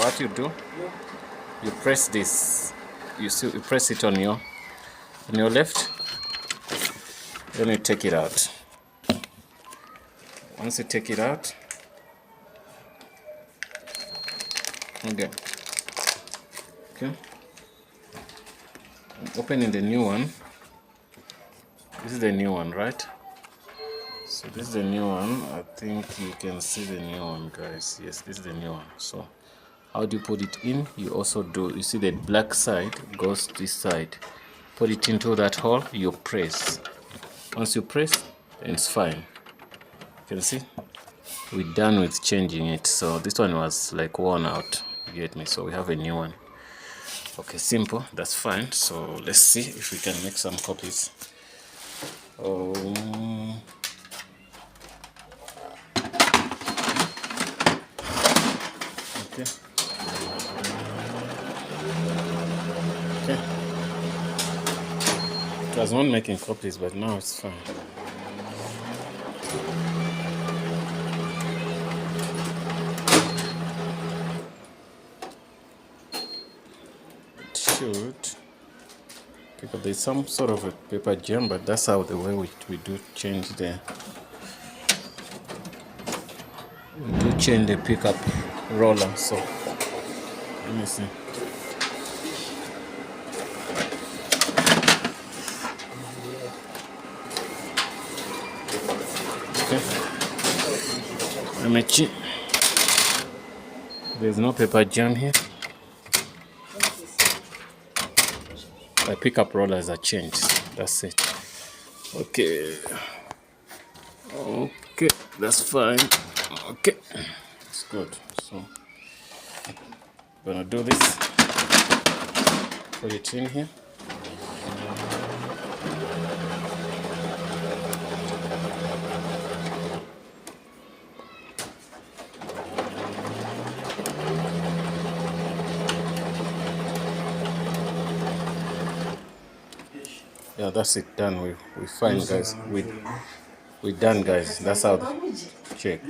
what you do, you press this. You press it on your left, then you take it out. Once you take it out, okay, I'm opening the new one. This is the new one, right? So this is the new one. I think you can see the new one, guys. Yes, this is the new one. So how do you put it in? You also do, you see the black side goes this side. Put it into that hole, you press. Once you press, then it's fine. You can see we're done with changing it. So this one was like worn out, you get me? So we have a new one. Okay, simple, that's fine. So let's see if we can make some copies. Okay. It was not making copies, but now it's fine. It should. Because there's some sort of a paper jam, but that's how the way we do change the pickup roller. So let me see. Okay. There's no paper jam here. The pickup rollers are changed. That's it. Okay. Okay, that's fine. Okay, it's good. So I'm gonna do this. Put it in here. Yeah, that's it, done. We fine, guys. We done, guys. That's how check.